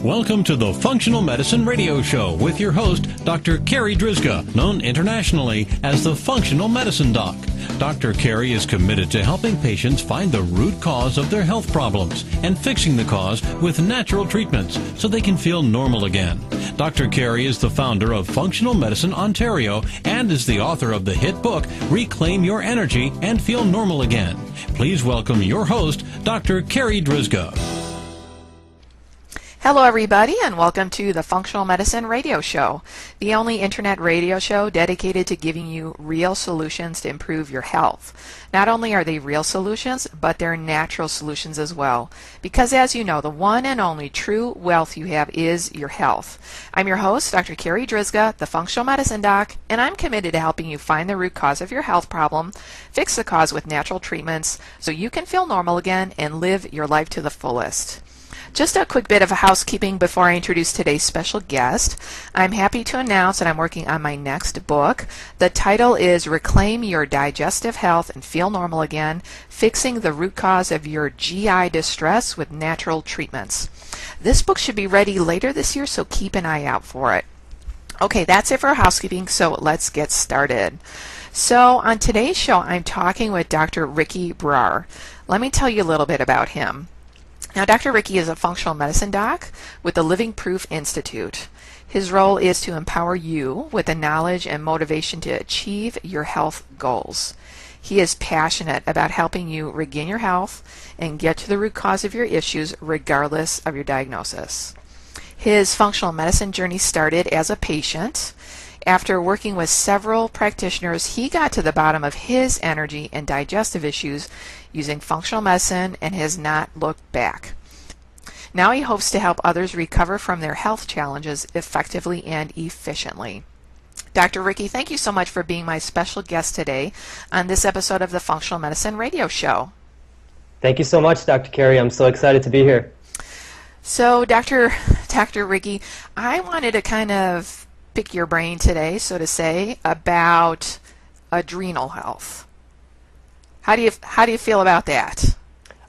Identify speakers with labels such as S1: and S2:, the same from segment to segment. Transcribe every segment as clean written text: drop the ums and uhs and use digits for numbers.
S1: Welcome to the Functional Medicine Radio Show with your host, Dr. Carri Drzyzga, known internationally as the Functional Medicine Doc. Dr. Carri is committed to helping patients find the root cause of their health problems and fixing the cause with natural treatments so they can feel normal again. Dr. Carri is the founder of Functional Medicine Ontario and is the author of the hit book, Reclaim Your Energy and Feel Normal Again. Please welcome your host, Dr. Carri Drzyzga.
S2: Hello everybody, and welcome to the Functional Medicine Radio Show, the only internet radio show dedicated to giving you real solutions to improve your health. Not only are they real solutions, but they're natural solutions as well, because as you know, the one and only true wealth you have is your health. I'm your host, Dr. Carri Drzyzga, the Functional Medicine Doc, and I'm committed to helping you find the root cause of your health problem, fix the cause with natural treatments, so you can feel normal again and live your life to the fullest. Just a quick bit of housekeeping before I introduce today's special guest. I'm happy to announce that I'm working on my next book. The title is Reclaim Your Digestive Health and Feel Normal Again, Fixing the Root Cause of Your GI Distress with Natural Treatments. This book should be ready later this year, so keep an eye out for it. Okay, that's it for housekeeping, so let's get started. So on today's show, I'm talking with Dr. Ricky Brar. Let me tell you a little bit about him. Now, Dr. Ricky is a functional medicine doc with the Living Proof Institute. His role is to empower you with the knowledge and motivation to achieve your health goals. He is passionate about helping you regain your health and get to the root cause of your issues regardless of your diagnosis. His functional medicine journey started as a patient. After working with several practitioners, he got to the bottom of his energy and digestive issues using functional medicine and has not looked back. Now he hopes to help others recover from their health challenges effectively and efficiently. Dr. Ricky, thank you so much for being my special guest today on this episode of the Functional Medicine Radio Show.
S3: Thank you so much, Dr. Carri. I'm so excited to be here.
S2: So, Dr. Ricky, I wanted to kind of pick your brain today, so to say, about adrenal health. How do you feel about that?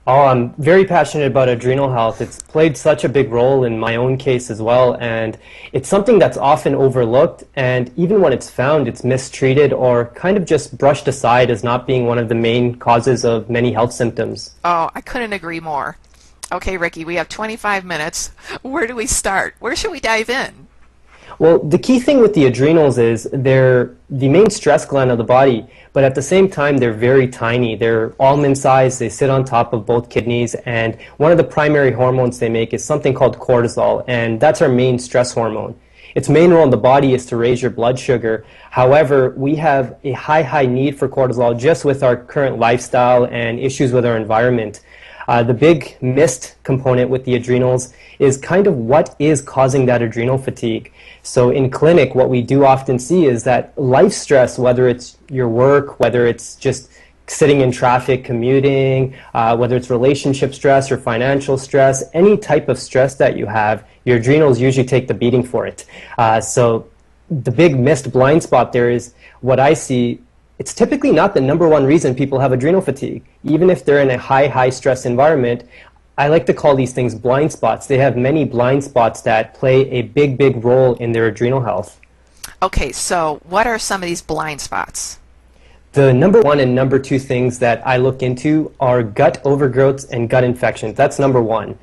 S3: Oh, I'm very passionate about adrenal health. It's played such a big role in my own case as well, and it's something that's often overlooked, and even when it's found, it's mistreated or kind of just brushed aside as not being one of the main causes of many health symptoms.
S2: Oh, I couldn't agree more. Okay, Ricky, we have 25 minutes. Where do we start? Where should we dive in?
S3: Well, the key thing with the adrenals is they're the main stress gland of the body, but at the same time, they're very tiny. They're almond-sized. They sit on top of both kidneys, and one of the primary hormones they make is something called cortisol, and that's our main stress hormone. Its main role in the body is to raise your blood sugar. However, we have a high need for cortisol just with our current lifestyle and issues with our environment. The big missed component with the adrenals is kind of what is causing that adrenal fatigue. So in clinic, what we do often see is that life stress, whether it's your work, whether it's just sitting in traffic, commuting, whether it's relationship stress or financial stress, any type of stress that you have, your adrenals usually take the beating for it. So the big missed blind spot there is what I see. It's typically not the number one reason people have adrenal fatigue. Even if they're in a high stress environment, I like to call these things blind spots. They have many blind spots that play a big role in their adrenal health.
S2: Okay, so what are some of these blind spots?
S3: The number one and number two things that I look into are gut overgrowths and gut infections. That's number one.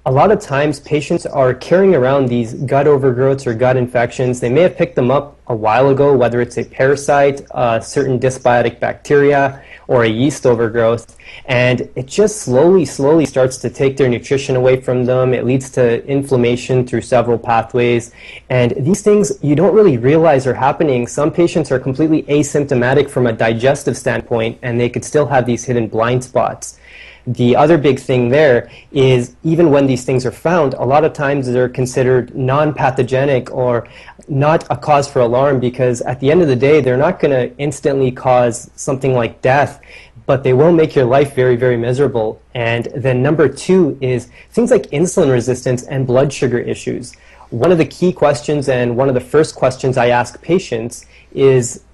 S3: A lot of times patients are carrying around these gut overgrowths or gut infections. They may have picked them up a while ago, whether it's a parasite, a certain dysbiotic bacteria, or a yeast overgrowth, and it just slowly starts to take their nutrition away from them. It leads to inflammation through several pathways, and these things you don't really realize are happening. Some patients are completely asymptomatic from a digestive standpoint, and they could still have these hidden blind spots. The other big thing there is even when these things are found, a lot of times they're considered non-pathogenic or not a cause for alarm, because at the end of the day, they're not going to instantly cause something like death, but they will make your life very miserable. And then number two is things like insulin resistance and blood sugar issues. One of the key questions and one of the first questions I ask patients is,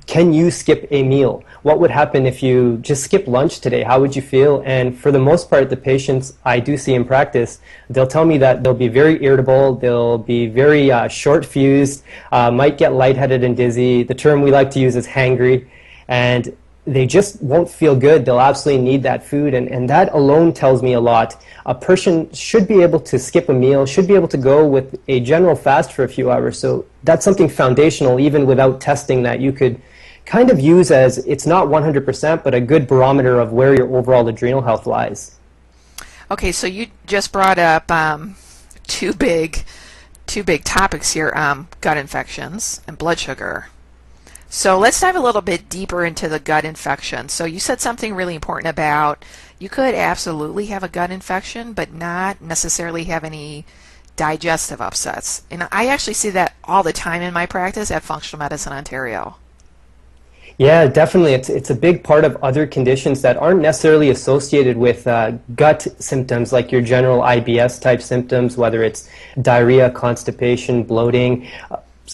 S3: can you skip a meal? What would happen if you just skip lunch today? How would you feel? And for the most part, the patients I do see in practice, they'll tell me that they'll be very irritable, they'll be very short-fused, might get lightheaded and dizzy. The term we like to use is hangry, and they just won't feel good. They'll absolutely need that food, and that alone tells me a lot. A person should be able to skip a meal, should be able to go with a general fast for a few hours. So that's something foundational, even without testing, that you could kind of use as, it's not 100%, but a good barometer of where your overall adrenal health lies.
S2: Okay, so you just brought up two big topics here, gut infections and blood sugar. So let's dive a little bit deeper into the gut infection. So you said something really important about you could absolutely have a gut infection, but not necessarily have any digestive upsets. And I actually see that all the time in my practice at Functional Medicine Ontario.
S3: Yeah, definitely. It's a big part of other conditions that aren't necessarily associated with gut symptoms like your general IBS type symptoms, whether it's diarrhea, constipation, bloating.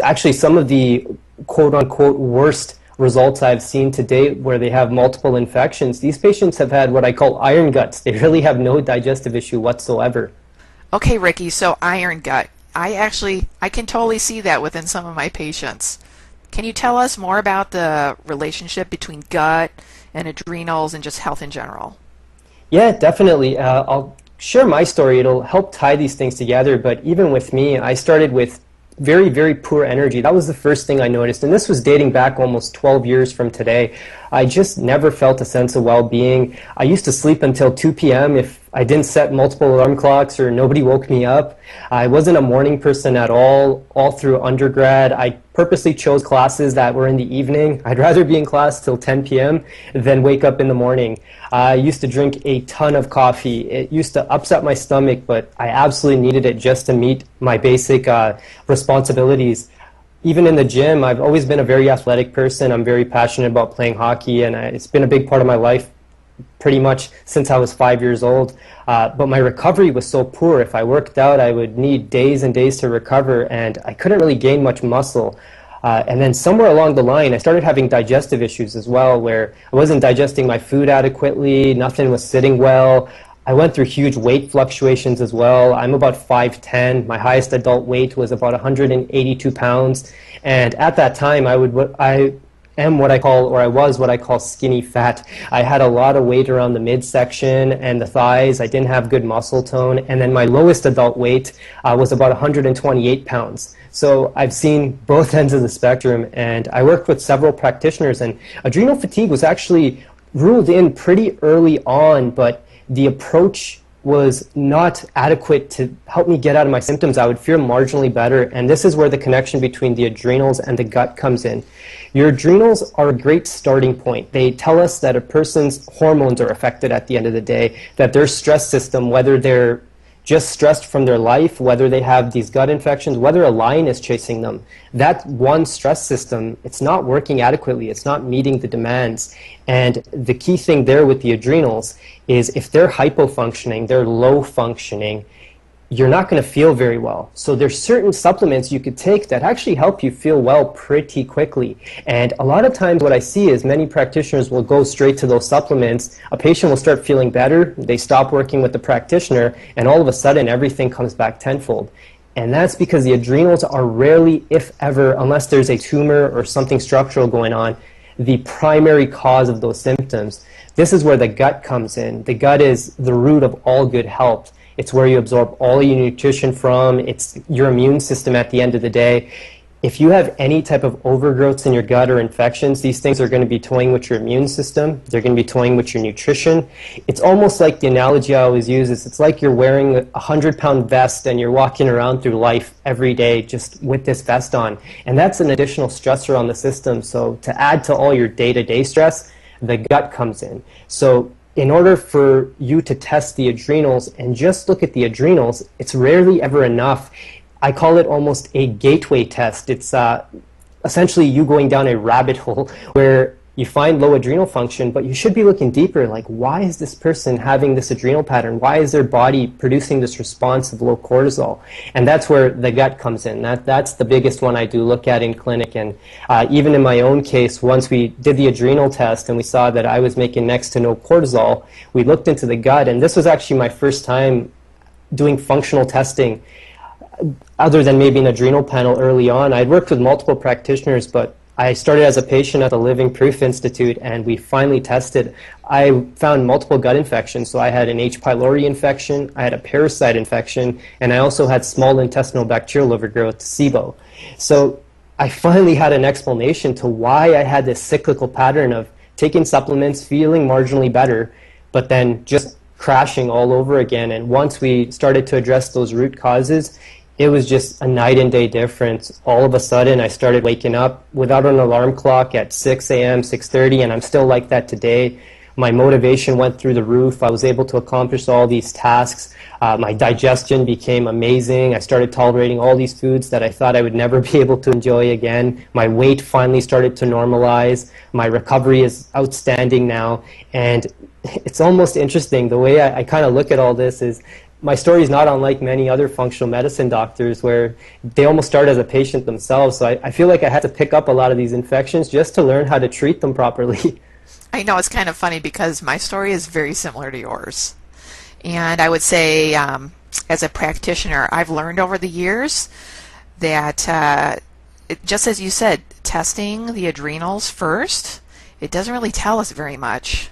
S3: Actually, some of the quote-unquote worst results I've seen to date where they have multiple infections, these patients have had what I call iron guts. They really have no digestive issue whatsoever.
S2: Okay, Ricky, so iron gut. I can totally see that within some of my patients. Can you tell us more about the relationship between gut and adrenals and just health in general?
S3: Yeah, definitely. I'll share my story. It'll help tie these things together. But even with me, I started with very, very poor energy. That was the first thing I noticed. And this was dating back almost 12 years from today. I just never felt a sense of well-being. I used to sleep until 2 p.m. if I didn't set multiple alarm clocks or nobody woke me up. I wasn't a morning person at all through undergrad. I purposely chose classes that were in the evening. I'd rather be in class till 10 p.m. than wake up in the morning. I used to drink a ton of coffee. It used to upset my stomach, but I absolutely needed it just to meet my basic responsibilities. Even in the gym, I've always been a very athletic person. I'm very passionate about playing hockey, and it's been a big part of my life pretty much since I was 5 years old. But my recovery was so poor. If I worked out, I would need days and days to recover, and I couldn't really gain much muscle. And then somewhere along the line, I started having digestive issues as well, where I wasn't digesting my food adequately, nothing was sitting well. I went through huge weight fluctuations as well. I'm about 5'10". My highest adult weight was about 182 pounds. And at that time, I was what I call skinny fat. I had a lot of weight around the midsection and the thighs. I didn't have good muscle tone. And then my lowest adult weight was about 128 pounds. So I've seen both ends of the spectrum, and I worked with several practitioners, and adrenal fatigue was actually ruled in pretty early on, but the approach was not adequate to help me get out of my symptoms. I would feel marginally better, and this is where the connection between the adrenals and the gut comes in. Your adrenals are a great starting point. They tell us that a person's hormones are affected at the end of the day, that their stress system, whether they're just stressed from their life, whether they have these gut infections, whether a lion is chasing them, that one stress system, it's not working adequately, it's not meeting the demands. And the key thing there with the adrenals is if they're hypofunctioning, they're low functioning, you're not going to feel very well. So there's certain supplements you could take that actually help you feel well pretty quickly. And a lot of times what I see is many practitioners will go straight to those supplements. A patient will start feeling better, they stop working with the practitioner, and all of a sudden everything comes back tenfold. And that's because the adrenals are rarely, if ever, unless there's a tumor or something structural going on, the primary cause of those symptoms. This is where the gut comes in. The gut is the root of all good health. It's where you absorb all your nutrition from. It's your immune system at the end of the day. If you have any type of overgrowths in your gut or infections, these things are going to be toying with your immune system. They're going to be toying with your nutrition. It's almost like the analogy I always use is it's like you're wearing a 100-pound vest and you're walking around through life every day just with this vest on. And that's an additional stressor on the system. So to add to all your day-to-day stress, the gut comes in. So in order for you to test the adrenals and just look at the adrenals, it's rarely ever enough. I call it almost a gateway test. It's essentially you going down a rabbit hole where you find low adrenal function, but you should be looking deeper, like why is this person having this adrenal pattern? Why is their body producing this response of low cortisol? And that's where the gut comes in. That's the biggest one I do look at in clinic. And even in my own case, once we did the adrenal test and we saw that I was making next to no cortisol, we looked into the gut, and this was actually my first time doing functional testing other than maybe an adrenal panel early on. I'd worked with multiple practitioners, but I started as a patient at the Living Proof Institute, and we finally tested. I found multiple gut infections. So I had an H. pylori infection, I had a parasite infection, and I also had small intestinal bacterial overgrowth, SIBO. So I finally had an explanation to why I had this cyclical pattern of taking supplements, feeling marginally better, but then just crashing all over again. And once we started to address those root causes, it was just a night and day difference. All of a sudden, I started waking up without an alarm clock at 6 a.m., 6:30, and I'm still like that today. My motivation went through the roof. I was able to accomplish all these tasks. My digestion became amazing. I started tolerating all these foods that I thought I would never be able to enjoy again. My weight finally started to normalize. My recovery is outstanding now. And it's almost interesting. The way I kind of look at all this is, my story is not unlike many other functional medicine doctors where they almost start as a patient themselves. So I feel like I had to pick up a lot of these infections just to learn how to treat them properly.
S2: I know, it's kind of funny because my story is very similar to yours. And I would say, as a practitioner, I've learned over the years that, just as you said, testing the adrenals first, it doesn't really tell us very much,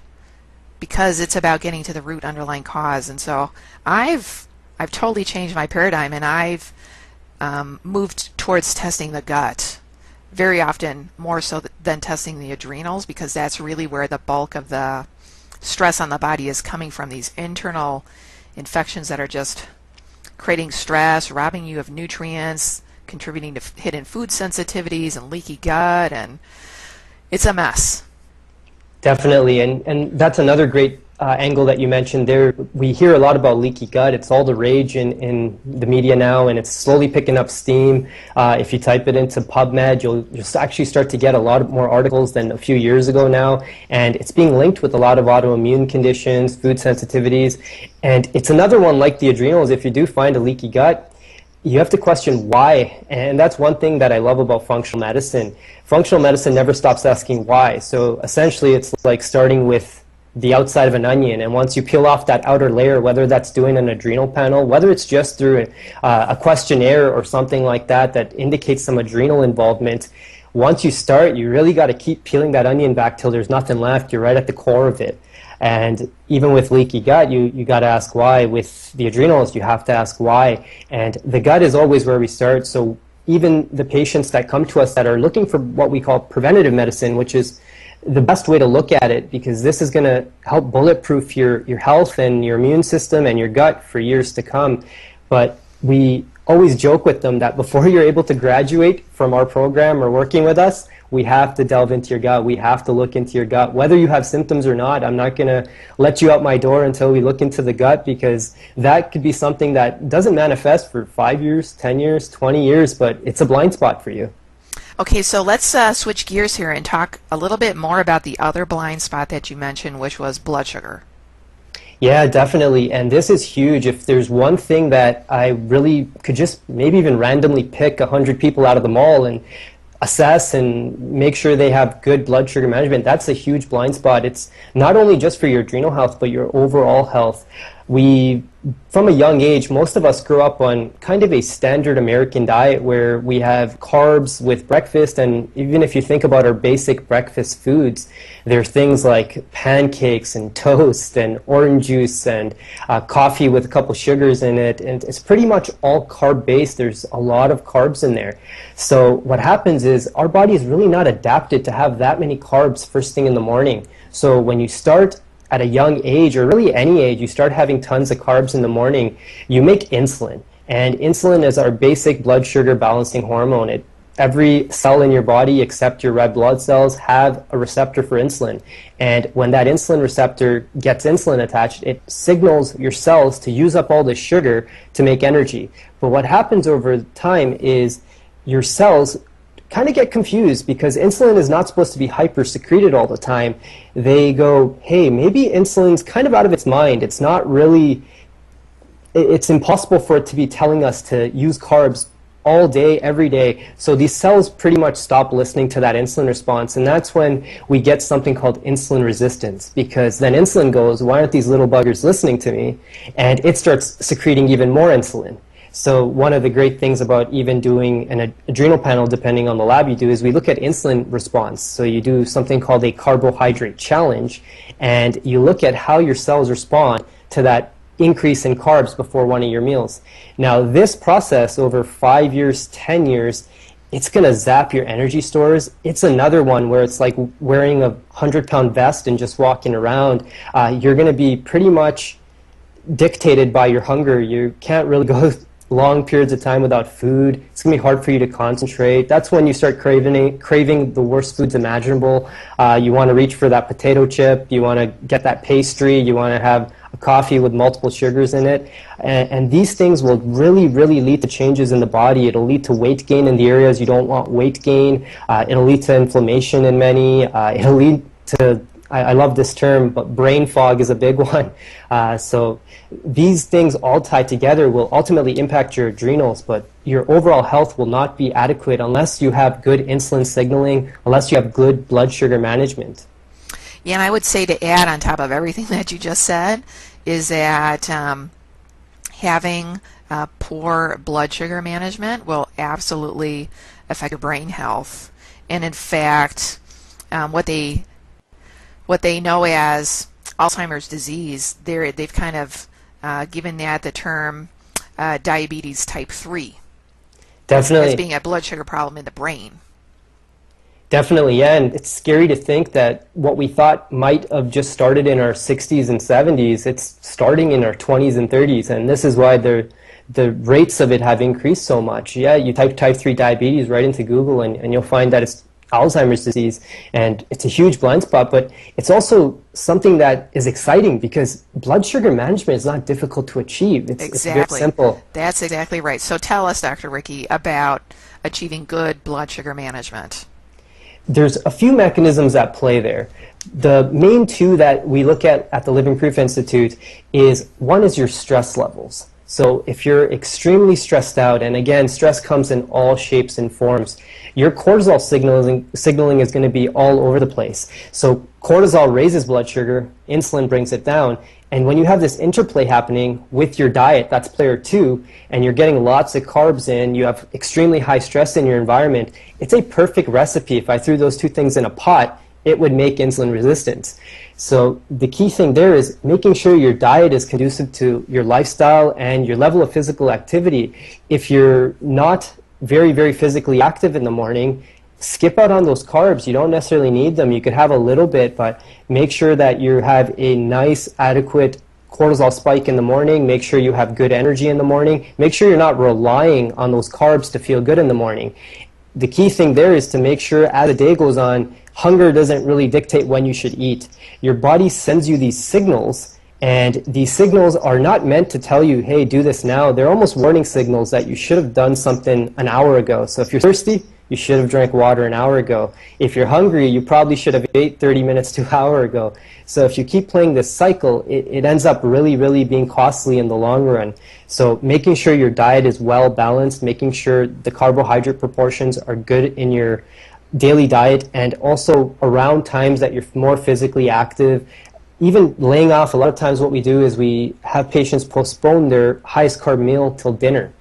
S2: because it's about getting to the root underlying cause. And so I've totally changed my paradigm, and I've moved towards testing the gut very often, more so than testing the adrenals, because that's really where the bulk of the stress on the body is coming from, these internal infections that are just creating stress, robbing you of nutrients, contributing to hidden food sensitivities and leaky gut, and it's a mess.
S3: Definitely, and that's another great angle that you mentioned there. We hear a lot about leaky gut. It's all the rage in the media now, and it's slowly picking up steam. If you type it into PubMed, you'll just actually start to get a lot more articles than a few years ago now, and it's being linked with a lot of autoimmune conditions, food sensitivities, and it's another one like the adrenals. If you do find a leaky gut, you have to question why, and that's one thing that I love about functional medicine. Functional medicine never stops asking why. So essentially it's like starting with the outside of an onion, and once you peel off that outer layer, whether that's doing an adrenal panel, whether it's just through a questionnaire or something like that that indicates some adrenal involvement, once you start, you really got to keep peeling that onion back till there's nothing left. You're right at the core of it. And even with leaky gut, you got to ask why. With the adrenals, you have to ask why. And the gut is always where we start. So even the patients that come to us that are looking for what we call preventative medicine, which is the best way to look at it, because this is going to help bulletproof your health and your immune system and your gut for years to come. But we always joke with them that before you're able to graduate from our program or working with us, we have to delve into your gut. We have to look into your gut. Whether you have symptoms or not, I'm not going to let you out my door until we look into the gut, because that could be something that doesn't manifest for 5 years, 10 years, 20 years, but it's a blind spot for you.
S2: Okay, so let's switch gears here and talk a little bit more about the other blind spot that you mentioned, which was blood sugar.
S3: Yeah, definitely. And this is huge. If there's one thing that I really could just maybe even randomly pick 100 people out of the mall and assess and make sure they have good blood sugar management, that's a huge blind spot. It's not only just for your adrenal health, but your overall health. From a young age, most of us grew up on kind of a standard American diet where we have carbs with breakfast, and even if you think about our basic breakfast foods, there are things like pancakes and toast and orange juice and coffee with a couple sugars in it, and it's pretty much all carb-based. There's a lot of carbs in there. So what happens is our body is really not adapted to have that many carbs first thing in the morning. So when you start at a young age, or really any age, you start having tons of carbs in the morning, you make insulin. And insulin is our basic blood sugar balancing hormone. Every cell in your body except your red blood cells have a receptor for insulin. And when that insulin receptor gets insulin attached, it signals your cells to use up all the sugar to make energy. But what happens over time is your cells kind of get confused because insulin is not supposed to be hyper secreted all the time. They go, hey, maybe insulin's kind of out of its mind. It's not really, it's impossible for it to be telling us to use carbs all day, every day. So these cells pretty much stop listening to that insulin response, and that's when we get something called insulin resistance, because then insulin goes, why aren't these little buggers listening to me? And it starts secreting even more insulin. So one of the great things about even doing an adrenal panel, depending on the lab you do, is we look at insulin response. So you do something called a carbohydrate challenge, and you look at how your cells respond to that increase in carbs before one of your meals. Now, this process over 5 years, 10 years, it's going to zap your energy stores. It's another one where it's like wearing a 100-pound vest and just walking around. You're going to be pretty much dictated by your hunger. You can't really go long periods of time without food. It's going to be hard for you to concentrate. That's when you start craving the worst foods imaginable. You want to reach for that potato chip. You want to get that pastry. You want to have a coffee with multiple sugars in it. And these things will really, really lead to changes in the body. It'll lead to weight gain in the areas you don't want weight gain. It'll lead to inflammation in many. It'll lead to, I love this term, but brain fog is a big one. So these things all tied together will ultimately impact your adrenals, but your overall health will not be adequate unless you have good insulin signaling, unless you have good blood sugar management.
S2: Yeah, and I would say to add on top of everything that you just said is that having poor blood sugar management will absolutely affect your brain health. And in fact, what they know as Alzheimer's disease, they've kind of given that the term diabetes type 3.
S3: Definitely.
S2: As being a blood sugar problem in the brain.
S3: Definitely, yeah, and it's scary to think that what we thought might have just started in our 60s and 70s, it's starting in our 20s and 30s, and this is why the rates of it have increased so much. Yeah, you type 3 diabetes right into Google and you'll find that it's Alzheimer's disease, and it's a huge blind spot, but it's also something that is exciting because blood sugar management is not difficult to achieve. It's very simple.
S2: That's exactly right. So tell us, Dr. Ricky, about achieving good blood sugar management.
S3: There's a few mechanisms at play there. The main two that we look at the Living Proof Institute is, one is your stress levels. So if you're extremely stressed out, and again, stress comes in all shapes and forms, your cortisol signaling is going to be all over the place. So cortisol raises blood sugar, insulin brings it down, and when you have this interplay happening with your diet, that's player 2, and you're getting lots of carbs in, you have extremely high stress in your environment, it's a perfect recipe. If I threw those two things in a pot, it would make insulin resistance. So the key thing there is making sure your diet is conducive to your lifestyle and your level of physical activity. If you're not very, very physically active in the morning, skip out on those carbs. You don't necessarily need them. You could have a little bit, but make sure that you have a nice, adequate cortisol spike in the morning. Make sure you have good energy in the morning. Make sure you're not relying on those carbs to feel good in the morning. The key thing there is to make sure as the day goes on, hunger doesn't really dictate when you should eat. Your body sends you these signals, and these signals are not meant to tell you, hey, do this now. They're almost warning signals that you should have done something an hour ago. So if you're thirsty, you should have drank water an hour ago. If you're hungry, you probably should have ate 30 minutes to an hour ago. So if you keep playing this cycle, it ends up really, really being costly in the long run. So making sure your diet is well balanced, making sure the carbohydrate proportions are good in your daily diet, and also around times that you're more physically active. Even laying off, a lot of times what we do is we have patients postpone their highest carb meal till dinner.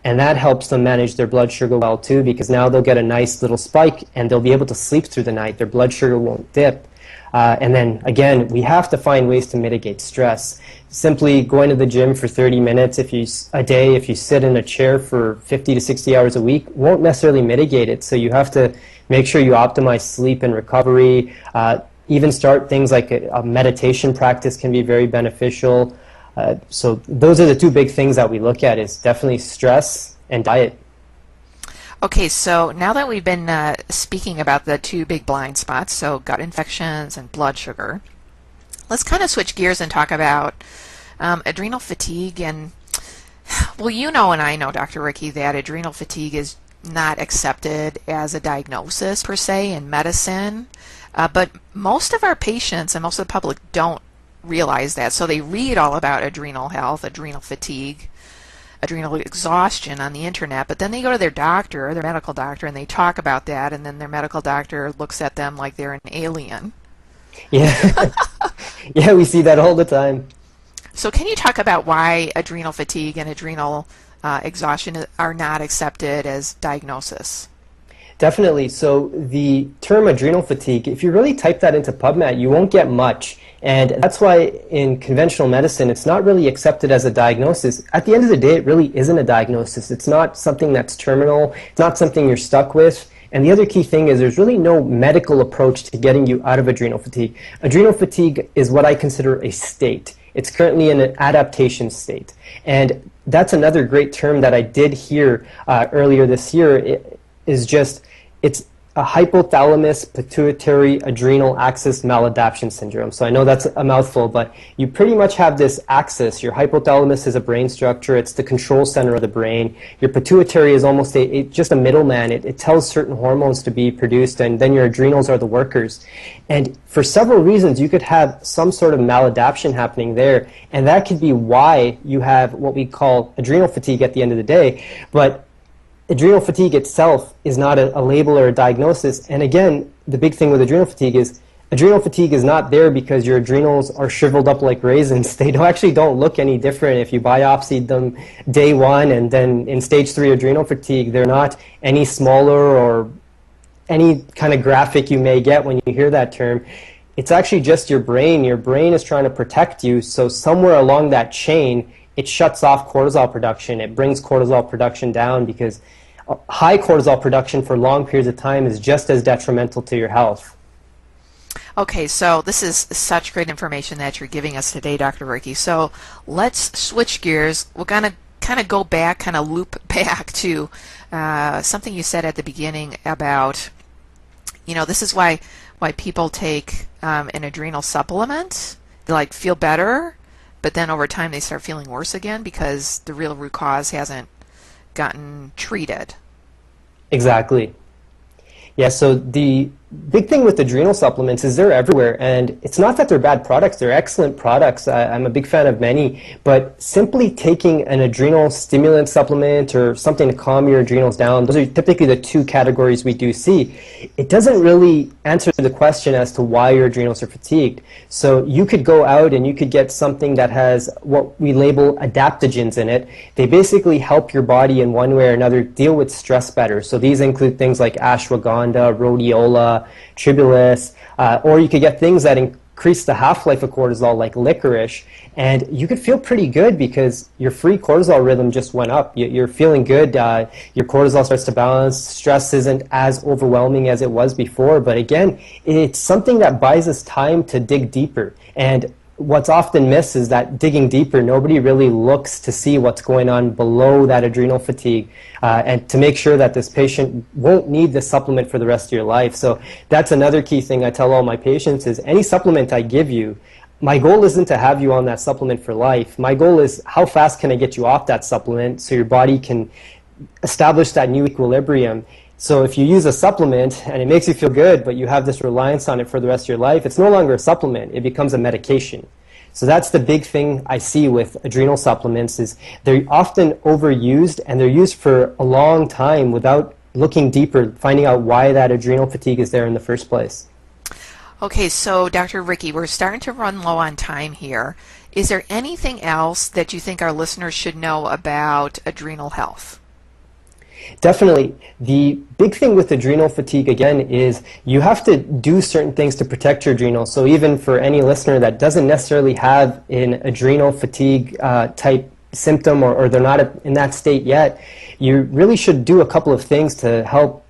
S3: And that helps them manage their blood sugar well too, because now they'll get a nice little spike and they'll be able to sleep through the night. Their blood sugar won't dip. And then again, we have to find ways to mitigate stress. Simply going to the gym for 30 minutes if you sit in a chair for 50 to 60 hours a week won't necessarily mitigate it. So you have to make sure you optimize sleep and recovery. Even start things like a meditation practice can be very beneficial. So those are the two big things that we look at, is definitely stress and diet.
S2: Okay, so now that we've been speaking about the two big blind spots, so gut infections and blood sugar, let's kind of switch gears and talk about adrenal fatigue. And well, you know and I know, Dr. Ricky, that adrenal fatigue is not accepted as a diagnosis per se in medicine, but most of our patients and most of the public don't realize that. So they read all about adrenal health, adrenal fatigue, adrenal exhaustion on the internet, but then they go to their doctor, their medical doctor, and they talk about that, and then their medical doctor looks at them like they're an alien.
S3: Yeah, yeah, we see that all the time.
S2: So can you talk about why adrenal fatigue and adrenal exhaustion are not accepted as diagnosis?
S3: Definitely. So the term adrenal fatigue, if you really type that into PubMed, you won't get much. And that's why in conventional medicine, it's not really accepted as a diagnosis. At the end of the day, it really isn't a diagnosis. It's not something that's terminal. It's not something you're stuck with. And the other key thing is there's really no medical approach to getting you out of adrenal fatigue. Adrenal fatigue is what I consider a state. It's currently in an adaptation state. And that's another great term that I did hear earlier this year. It's a hypothalamus pituitary adrenal axis maladaptation syndrome. So I know that's a mouthful, but you pretty much have this axis. Your hypothalamus is a brain structure. It's the control center of the brain. Your pituitary is almost just a middleman. It tells certain hormones to be produced, and then your adrenals are the workers. And for several reasons, you could have some sort of maladaptation happening there, and that could be why you have what we call adrenal fatigue at the end of the day. But adrenal fatigue itself is not a label or a diagnosis. And again, the big thing with adrenal fatigue is not there because your adrenals are shriveled up like raisins. They actually don't look any different if you biopsied them day one, and then in stage 3 adrenal fatigue, they're not any smaller or any kind of graphic you may get when you hear that term. It's actually just your brain. Your brain is trying to protect you, so somewhere along that chain, it shuts off cortisol production. It brings cortisol production down because high cortisol production for long periods of time is just as detrimental to your health.
S2: Okay, so this is such great information that you're giving us today, Dr. Ricky. So let's switch gears. We're going to kind of go back, kind of loop back to something you said at the beginning about, this is why people take an adrenal supplement. They like feel better, but then over time they start feeling worse again because the real root cause hasn't gotten treated.
S3: Exactly. Yeah, so the big thing with adrenal supplements is they're everywhere, and it's not that they're bad products. They're excellent products. I'm a big fan of many, but simply taking an adrenal stimulant supplement or something to calm your adrenals down, those are typically the two categories we do see. It doesn't really answer the question as to why your adrenals are fatigued. So you could go out and you could get something that has what we label adaptogens in it. They basically help your body in one way or another deal with stress better. So these include things like ashwagandha, rhodiola, tribulus, or you could get things that increase the half-life of cortisol like licorice, and you could feel pretty good because your free cortisol rhythm just went up. You're feeling good. Your cortisol starts to balance. Stress isn't as overwhelming as it was before, but again, it's something that buys us time to dig deeper. And what's often missed is that digging deeper, nobody really looks to see what's going on below that adrenal fatigue and to make sure that this patient won't need this supplement for the rest of your life. So that's another key thing I tell all my patients is any supplement I give you, my goal isn't to have you on that supplement for life. My goal is how fast can I get you off that supplement so your body can establish that new equilibrium. So if you use a supplement and it makes you feel good, but you have this reliance on it for the rest of your life, it's no longer a supplement. It becomes a medication. So that's the big thing I see with adrenal supplements is they're often overused and they're used for a long time without looking deeper, finding out why that adrenal fatigue is there in the first place.
S2: Okay, so Dr. Ricky, we're starting to run low on time here. Is there anything else that you think our listeners should know about adrenal health?
S3: Definitely. The big thing with adrenal fatigue, again, is you have to do certain things to protect your adrenals. So even for any listener that doesn't necessarily have an adrenal fatigue type symptom or they're not in that state yet, you really should do a couple of things to help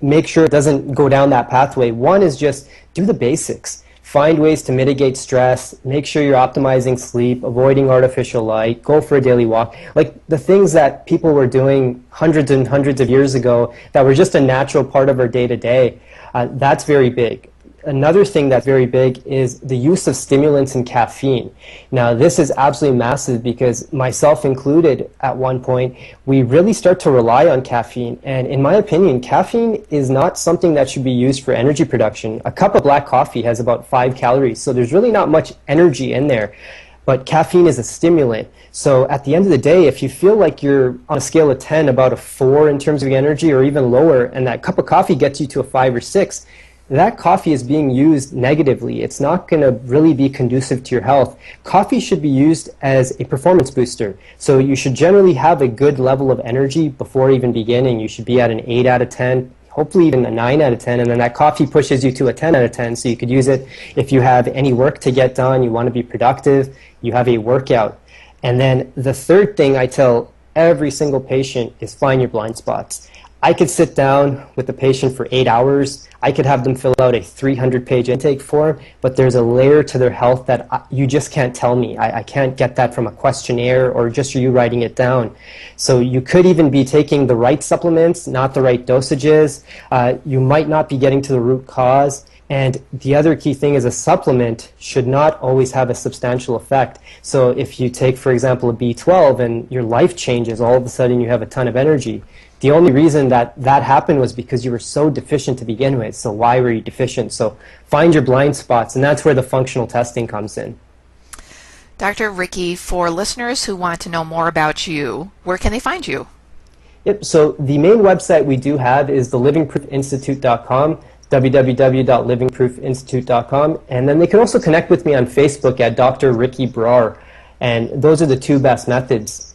S3: make sure it doesn't go down that pathway. One is just do the basics. Find ways to mitigate stress, make sure you're optimizing sleep, avoiding artificial light, go for a daily walk. Like the things that people were doing hundreds and hundreds of years ago that were just a natural part of our day-to-day, that's very big. Another thing that's very big is the use of stimulants and caffeine. Now, this is absolutely massive because myself included at one point, we really start to rely on caffeine. And in my opinion, caffeine is not something that should be used for energy production. A cup of black coffee has about 5 calories, so there's really not much energy in there. But caffeine is a stimulant. So at the end of the day, if you feel like you're on a scale of 10, about a 4 in terms of energy or even lower, and that cup of coffee gets you to a 5 or 6, that coffee is being used negatively. It's not going to really be conducive to your health. Coffee should be used as a performance booster. So you should generally have a good level of energy before even beginning. You should be at an 8 out of 10, hopefully even a 9 out of 10, and then that coffee pushes you to a 10 out of 10. So you could use it if you have any work to get done, you want to be productive, you have a workout. And then the third thing I tell every single patient is find your blind spots. I could sit down with the patient for 8 hours. I could have them fill out a 300-page intake form, but there's a layer to their health that you just can't tell me. I can't get that from a questionnaire or just you writing it down. So you could even be taking the right supplements, not the right dosages. You might not be getting to the root cause. And the other key thing is a supplement should not always have a substantial effect. So if you take, for example, a B12 and your life changes, all of a sudden you have a ton of energy. The only reason that happened was because you were so deficient to begin with. So why were you deficient? So find your blind spots, and that's where the functional testing comes in.
S2: Dr. Ricky, for listeners who want to know more about where can they find you?
S3: Yep, so the main website we do have is the livingproofinstitute.com, www.livingproofinstitute.com, and then they can also connect with me on Facebook at Dr. Ricky Brar, and those are the two best methods.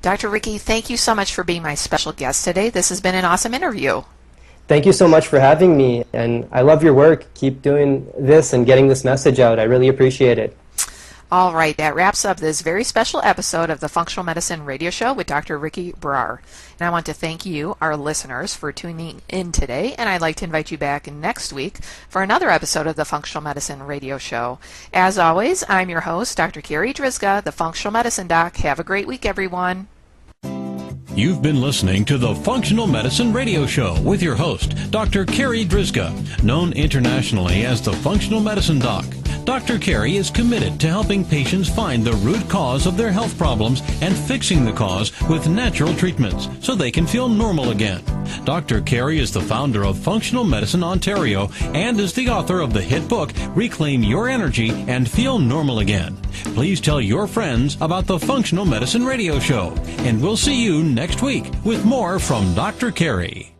S2: Dr. Ricky, thank you so much for being my special guest today. This has been an awesome interview.
S3: Thank you so much for having me, and I love your work. Keep doing this and getting this message out. I really appreciate it.
S2: All right, that wraps up this very special episode of the Functional Medicine Radio Show with Dr. Ricky Brar. And I want to thank you, our listeners, for tuning in today, and I'd like to invite you back next week for another episode of the Functional Medicine Radio Show. As always, I'm your host, Dr. Carri Drzyzga, the Functional Medicine Doc. Have a great week, everyone.
S1: You've been listening to the Functional Medicine Radio Show with your host, Dr. Carri Drzyzga, known internationally as the Functional Medicine Doc. Dr. Carri is committed to helping patients find the root cause of their health problems and fixing the cause with natural treatments so they can feel normal again. Dr. Carri is the founder of Functional Medicine Ontario and is the author of the hit book, Reclaim Your Energy and Feel Normal Again. Please tell your friends about the Functional Medicine Radio Show, and we'll see you next week with more from Dr. Carri.